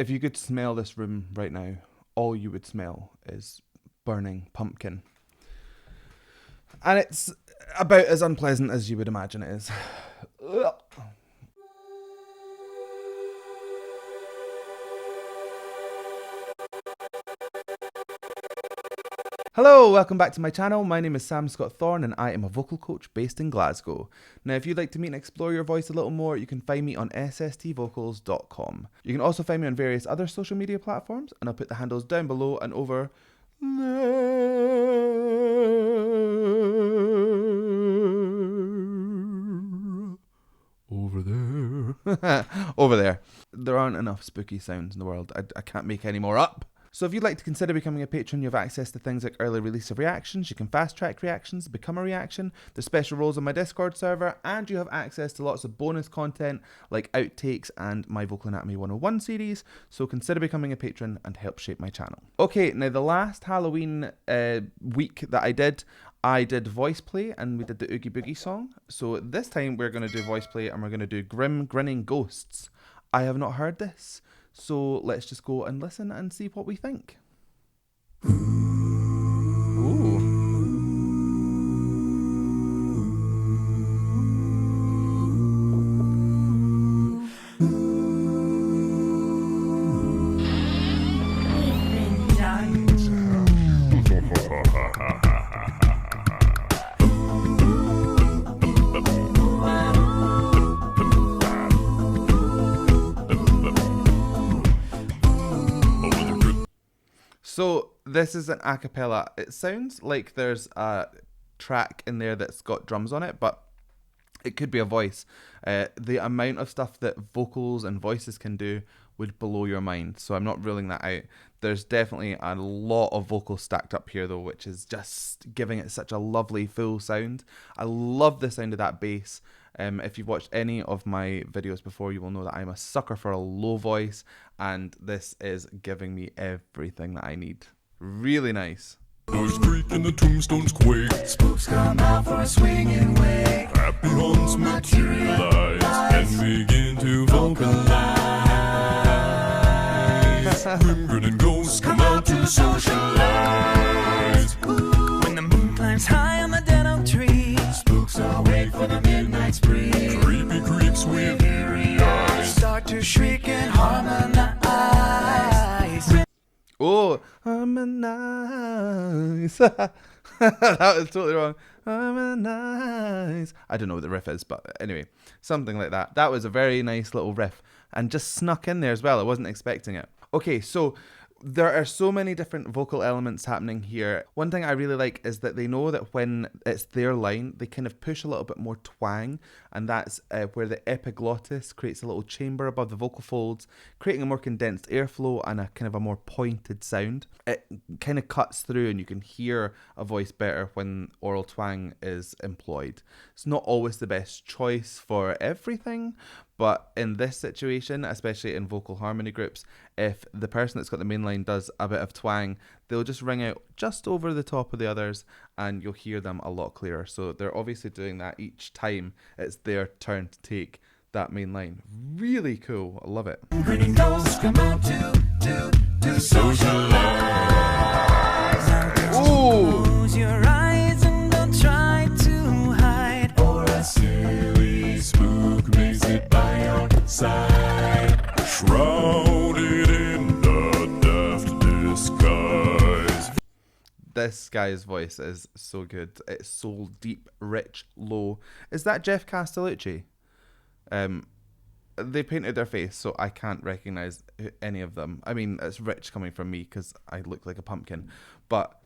If you could smell this room right now, all you would smell is burning pumpkin. And it's about as unpleasant as you would imagine it is. Hello, welcome back to my channel. My name is Sam Scott-Thorne and I am a vocal coach based in Glasgow. Now, if you'd like to meet and explore your voice a little more, you can find me on sstvocals.com. You can also find me on various other social media platforms, and I'll put the handles down below and over there. Over there. There aren't enough spooky sounds in the world. I can't make any more up. So if you'd like to consider becoming a patron, you have access to things like early release of reactions, you can fast track reactions, become a reaction, there's special roles on my Discord server, and you have access to lots of bonus content like outtakes and my Vocal Anatomy 101 series, so consider becoming a patron and help shape my channel. Okay, now the last Halloween week that I did Voiceplay and we did the Oogie Boogie song, so this time we're going to do Voiceplay and we're going to do Grinning Ghosts. I have not heard this. So let's just go and listen and see what we think. Ooh. So this is an a cappella. It sounds like there's a track in there that's got drums on it, but it could be a voice. The amount of stuff that vocals and voices can do would blow your mind. So I'm not ruling that out. There's definitely a lot of vocals stacked up here though, which is just giving it such a lovely full sound. I love the sound of that bass. If you've watched any of my videos before, you will know that I'm a sucker for a low voice, and this is giving me everything that I need. Really nice. Doors creak and the tombstones quake. Spooks come out for a swinging wake. Happy haunts materialize and begin to vocalize. Grinning ghosts come out to socialize. When the moon climbs high on the dead oak tree, spooks awake for the midnight spree. Creepy creeps with eerie eyes start to shriek and harmonize. Oh, harmonize. That was totally wrong. Harmonize. I don't know what the riff is, but anyway, something like that. That was a very nice little riff and just snuck in there as well. I wasn't expecting it. Okay, so there are so many different vocal elements happening here. One thing I really like is that they know that when it's their line, they kind of push a little bit more twang, and that's where the epiglottis creates a little chamber above the vocal folds, creating a more condensed airflow and a kind of a more pointed sound. It kind of cuts through and you can hear a voice better when oral twang is employed. It's not always the best choice for everything, but in this situation, especially in vocal harmony groups, if the person that's got the main line does a bit of twang, they'll just ring out just over the top of the others and you'll hear them a lot clearer. So they're obviously doing that each time it's their turn to take that main line. Really cool. I love it. Grinning ghosts come out to socialize. Ooh. Close your eyes and don't try to hide, or a silly spook makes it by your side. Shrouded in the daft disguise. This guy's voice is so good. It's so deep, rich, low. Is that Jeff Castellucci? They painted their face, so I can't recognize any of them. I mean, it's rich coming from me because I look like a pumpkin. But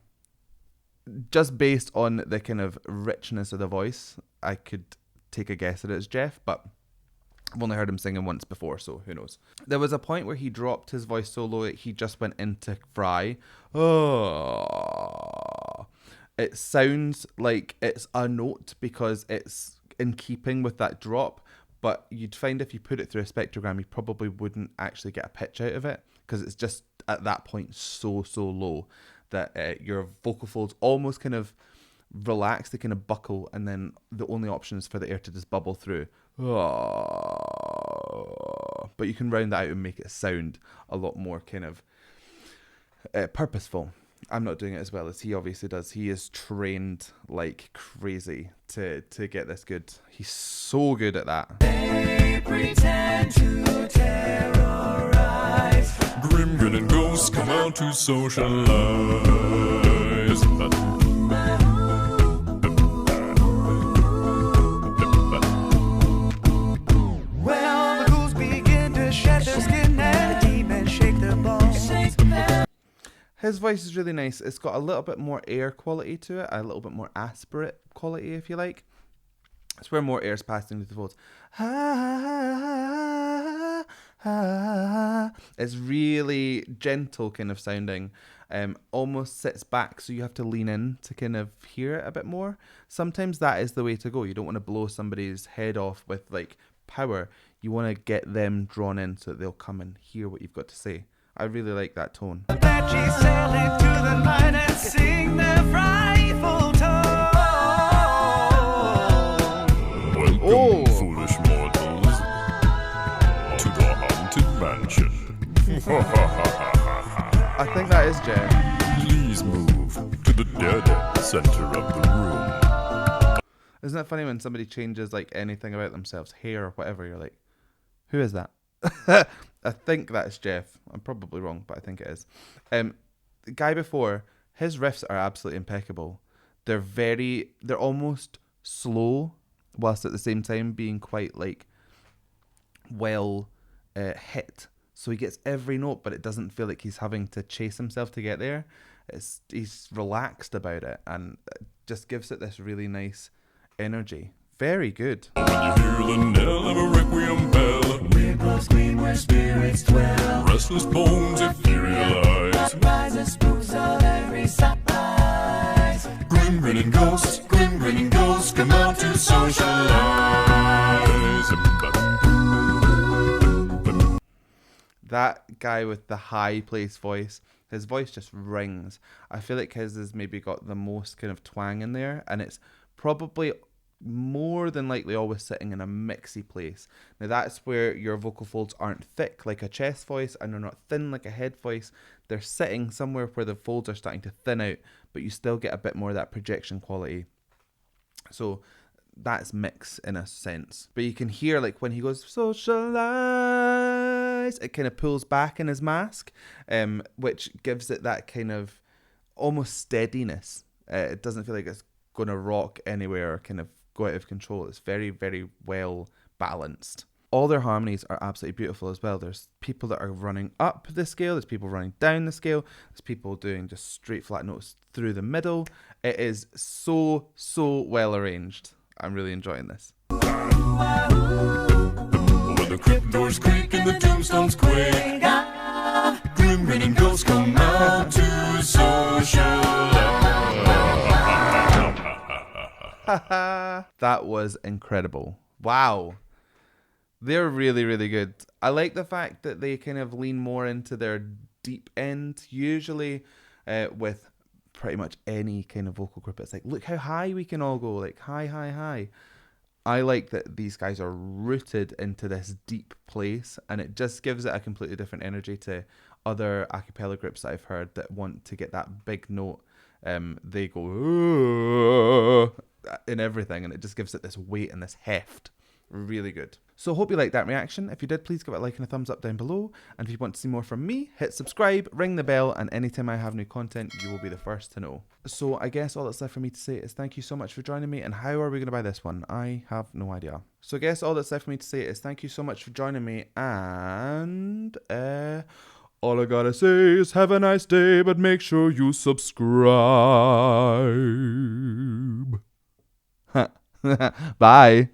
just based on the kind of richness of the voice, I could take a guess that it's Jeff, but I've only heard him singing once before, so who knows. There was a point where he dropped his voice so low he just went into fry. Oh, it sounds like it's a note because it's in keeping with that drop, but you'd find if you put it through a spectrogram, you probably wouldn't actually get a pitch out of it because it's just at that point so low that your vocal folds almost kind of relax, they kind of buckle, and then the only option is for the air to just bubble through. But but you can round that out and make it sound a lot more kind of purposeful. I'm not doing it as well as he obviously does. He is trained like crazy to get this good. He's so good at that. They pretend to terrorize. Grim grinning ghosts come out to socialize. Well, the ghouls begin to shed their skin and the demons shake their bones. His voice is really nice. It's got a little bit more air quality to it, a little bit more aspirate quality, if you like. It's where more air is passing through the folds. It's really gentle kind of sounding. Almost sits back, so you have to lean in to kind of hear it a bit more. Sometimes that is the way to go. You don't want to blow somebody's head off with like power. You want to get them drawn in so that they'll come and hear what you've got to say. I really like that tone. Apaches sail into the night and sing their frightful tone. Welcome, foolish mortals, to the haunted mansion. I think that is Jeff. Please move to the dead center of the room. Isn't it funny when somebody changes like anything about themselves, hair or whatever, you're like, who is that? I think that's Jeff. I'm probably wrong, but I think it is. The guy before, his riffs are absolutely impeccable. They're almost slow, whilst at the same time being quite like well hit. So he gets every note, but it doesn't feel like he's having to chase himself to get there. He's relaxed about it, and it just gives it this really nice energy. Very good. When you hear the knell of a requiem bell, Weird glows scream where spirits dwell. restless bones etherealize. Rise and spooks of every size. Grim grinning ghosts come out to socialize. That guy with the high place voice, his voice just rings. I feel like his has maybe got the most kind of twang in there, and it's probably more than likely always sitting in a mixy place. Now that's where your vocal folds aren't thick like a chest voice, and they're not thin like a head voice. They're sitting somewhere where the folds are starting to thin out, but you still get a bit more of that projection quality. So that's mix in a sense. But you can hear like when he goes socialize, it kind of pulls back in his mask, which gives it that kind of almost steadiness. It doesn't feel like it's going to rock anywhere or kind of go out of control. It's very, very well balanced. All their harmonies are absolutely beautiful as well. There's people that are running up the scale, there's people running down the scale, there's people doing just straight flat notes through the middle. It is so well arranged. I'm really enjoying this. When the crypt doors creak and the tombstones quake, grim grinning ghosts come out to socialize. That was incredible. Wow. They're really, really good. I like the fact that they kind of lean more into their deep end, usually with pretty much any kind of vocal group. It's like, look how high we can all go, like high. I like that these guys are rooted into this deep place, and it just gives it a completely different energy to other a cappella groups that I've heard that want to get that big note. They go in everything, and it just gives it this weight and this heft. Really good. So hope you liked that reaction. If you did, please give it a like and a thumbs up down below. And if you want to see more from me, hit subscribe, ring the bell, and anytime I have new content, you will be the first to know. So I guess all that's left for me to say is thank you so much for joining me. And how are we going to buy this one? I have no idea. So I guess all that's left for me to say is thank you so much for joining me. And all I gotta say is have a nice day, but make sure you subscribe. Bye.